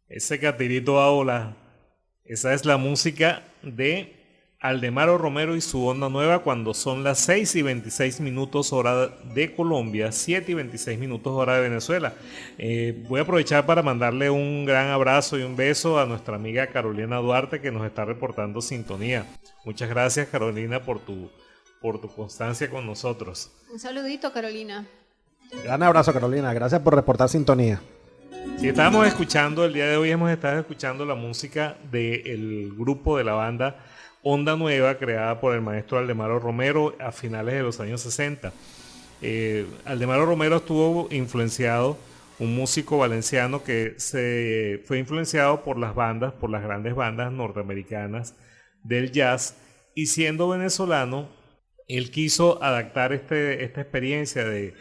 Ese catirito va a volar. Esa es la música de Aldemaro Romero y su Onda Nueva cuando son las 6:26 hora de Colombia, 7:26 hora de Venezuela. Voy a aprovechar para mandarle un gran abrazo y un beso a nuestra amiga Carolina Duarte que nos está reportando sintonía. Muchas gracias, Carolina, por tu constancia con nosotros. Un saludito, Carolina. Gran abrazo, Carolina. Gracias por reportar sintonía. Si estábamos escuchando, el día de hoy hemos estado escuchando la música del grupo de la banda Onda Nueva, creada por el maestro Aldemaro Romero a finales de los años 60. Aldemaro Romero estuvo influenciado, un músico valenciano que se fue influenciado por las grandes bandas norteamericanas del jazz, y siendo venezolano, él quiso adaptar esta experiencia de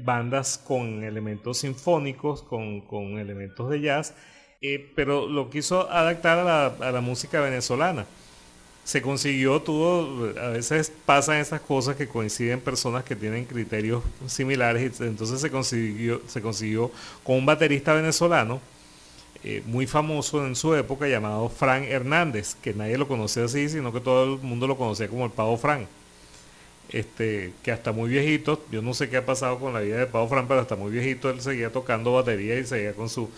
bandas con elementos sinfónicos, con elementos de jazz, pero lo quiso adaptar a la música venezolana. Se consiguió, a veces pasan esas cosas que coinciden personas que tienen criterios similares, y entonces se consiguió con un baterista venezolano muy famoso en su época llamado Fran Hernández, que nadie lo conocía así, sino que todo el mundo lo conocía como el Pavo Fran. Que hasta muy viejito, yo no sé qué ha pasado con la vida de Pavo Fran, pero hasta muy viejito él seguía tocando batería y seguía con su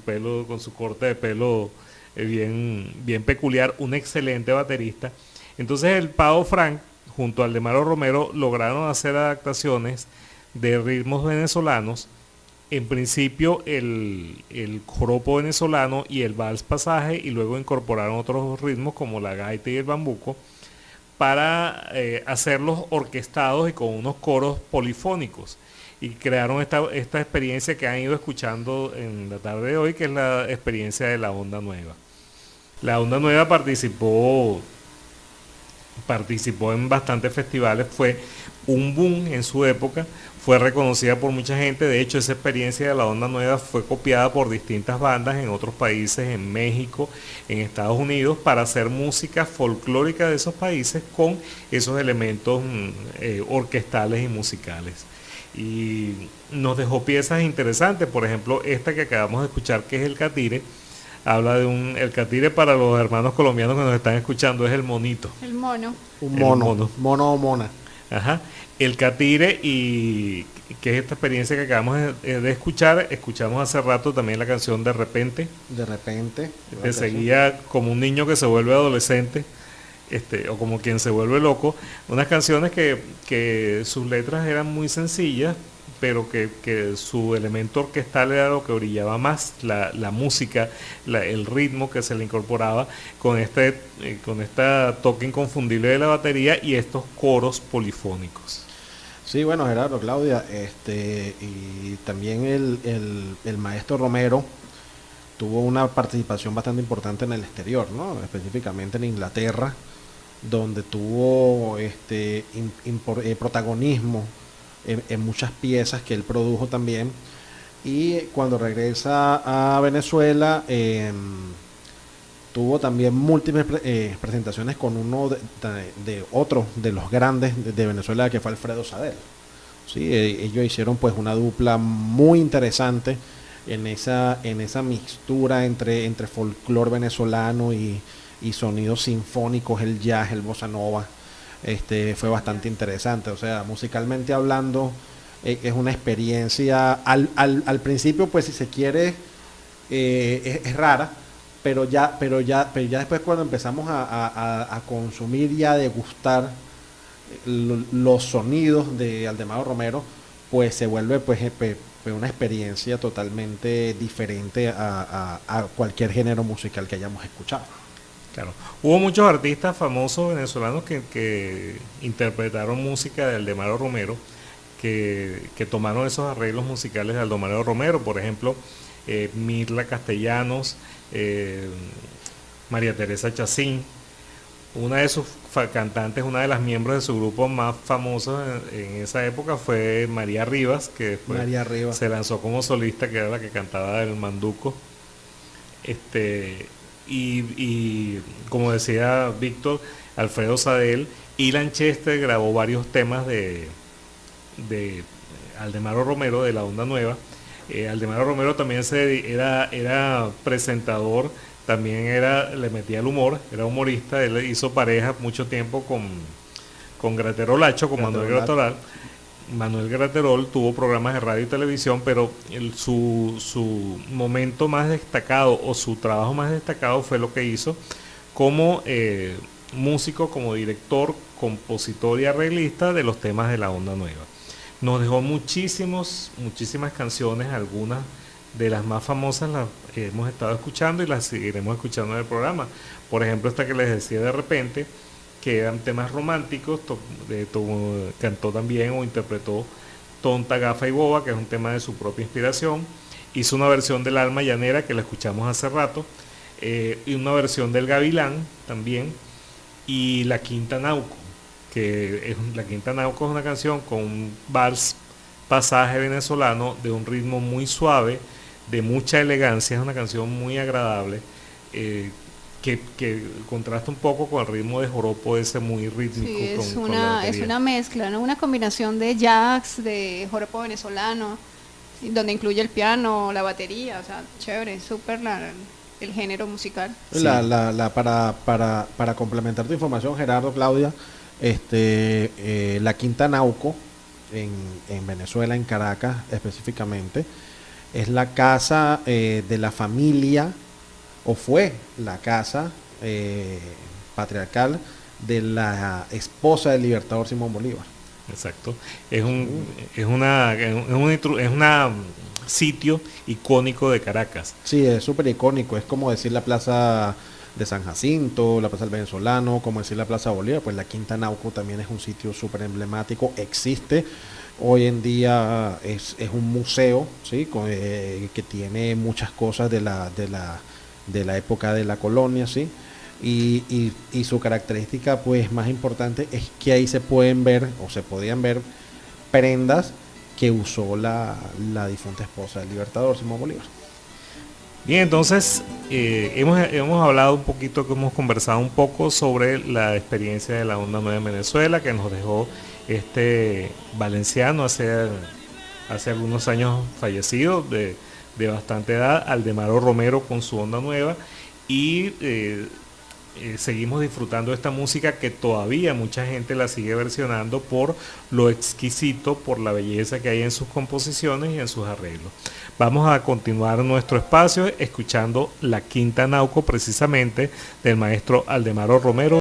pelo, con su corte de pelo bien peculiar, un excelente baterista. Entonces el Pavo Fran junto al Aldemaro Romero lograron hacer adaptaciones de ritmos venezolanos, en principio el joropo venezolano y el vals pasaje, y luego incorporaron otros ritmos como la gaita y el bambuco para hacerlos orquestados y con unos coros polifónicos, y crearon esta experiencia que han ido escuchando en la tarde de hoy, que es la experiencia de la Onda Nueva. La Onda Nueva participó en bastantes festivales, fue un boom en su época, fue reconocida por mucha gente. De hecho, esa experiencia de la Onda Nueva fue copiada por distintas bandas en otros países, en México, en Estados Unidos, para hacer música folclórica de esos países con esos elementos orquestales y musicales. Y nos dejó piezas interesantes, por ejemplo, esta que acabamos de escuchar, que es el catire. Habla de el catire, para los hermanos colombianos que nos están escuchando, es el monito. El mono. Un El mono, mono. mono o mona. Ajá. El catire, y que es esta experiencia que acabamos de escuchar. Escuchamos hace rato también la canción De Repente. De repente. Te seguía como un niño que se vuelve adolescente, o como quien se vuelve loco. Unas canciones que sus letras eran muy sencillas, pero que su elemento orquestal era lo que brillaba más, la música, el ritmo que se le incorporaba con esta toque inconfundible de la batería y estos coros polifónicos. Sí, bueno, Gerardo, Claudia, y también el maestro Romero tuvo una participación bastante importante en el exterior, ¿no? Específicamente en Inglaterra, donde tuvo protagonismo en muchas piezas que él produjo también. Y cuando regresa a Venezuela, tuvo también múltiples presentaciones con uno de otro de los grandes de Venezuela, que fue Alfredo Sadel. Sí, ellos hicieron pues una dupla muy interesante en esa mixtura entre folclore venezolano y sonidos sinfónicos, el jazz, el bossa nova. Fue bastante interesante, o sea, musicalmente hablando, es una experiencia al principio, pues si se quiere, es rara, pero ya después, cuando empezamos a consumir y a degustar los sonidos de Aldemaro Romero, pues se vuelve pues una experiencia totalmente diferente a cualquier género musical que hayamos escuchado. Claro. Hubo muchos artistas famosos venezolanos que interpretaron música de Aldemaro Romero, que tomaron esos arreglos musicales de Aldemaro Romero. Por ejemplo, Mirla Castellanos, María Teresa Chacín. Una de sus cantantes, una de las miembros de su grupo más famosos en esa época fue María Rivas, que después María Rivas se lanzó como solista, que era la que cantaba el manduco. Y como decía Víctor, Alfredo Sadel, y Lanchester grabó varios temas de Aldemaro Romero, de la Onda Nueva. Aldemaro Romero también era presentador, también le metía el humor, era humorista, él hizo pareja mucho tiempo con Graterol Lacho, con Manuel Graterol. Manuel Graterol tuvo programas de radio y televisión, pero su momento más destacado o su trabajo más destacado fue lo que hizo como músico, como director, compositor y arreglista de los temas de la onda nueva. Nos dejó muchísimas canciones, algunas de las más famosas las hemos estado escuchando y las seguiremos escuchando en el programa. Por ejemplo, esta que les decía de repente, que eran temas románticos, cantó también o interpretó Tonta, Gafa y Boba, que es un tema de su propia inspiración. Hizo una versión del Alma Llanera, que la escuchamos hace rato, y una versión del Gavilán también, y La Quinta Nauco, La Quinta Nauco es una canción con un vals pasaje venezolano de un ritmo muy suave, de mucha elegancia, es una canción muy agradable, que contrasta un poco con el ritmo de joropo ese muy rítmico. Sí, es una mezcla, ¿no? Una combinación de jazz, de joropo venezolano, donde incluye el piano, la batería, o sea, chévere, súper el género musical. Sí. Para complementar tu información, Gerardo, Claudia, la Quinta Nauco en Venezuela, en Caracas específicamente, es la casa de la familia, o fue la casa patriarcal de la esposa del libertador Simón Bolívar. Exacto. Es un sitio icónico de Caracas. Sí, es súper icónico. Es como decir la plaza de San Jacinto, la plaza del Venezolano, como decir la plaza Bolívar. Pues la Quinta Nauco también es un sitio súper emblemático. Existe. Hoy en día es un museo, ¿sí? Que tiene muchas cosas de la época de la colonia, ¿sí? Y su característica pues más importante es que ahí se pueden ver o se podían ver prendas que usó la difunta esposa del libertador Simón Bolívar. Bien, entonces hemos hablado un poquito, que hemos conversado un poco sobre la experiencia de la onda nueva en Venezuela, que nos dejó valenciano hace algunos años fallecido, de bastante edad, Aldemaro Romero con su onda nueva, y seguimos disfrutando de esta música que todavía mucha gente la sigue versionando por lo exquisito, por la belleza que hay en sus composiciones y en sus arreglos. Vamos a continuar nuestro espacio escuchando La Quinta Nauco, precisamente del maestro Aldemaro Romero.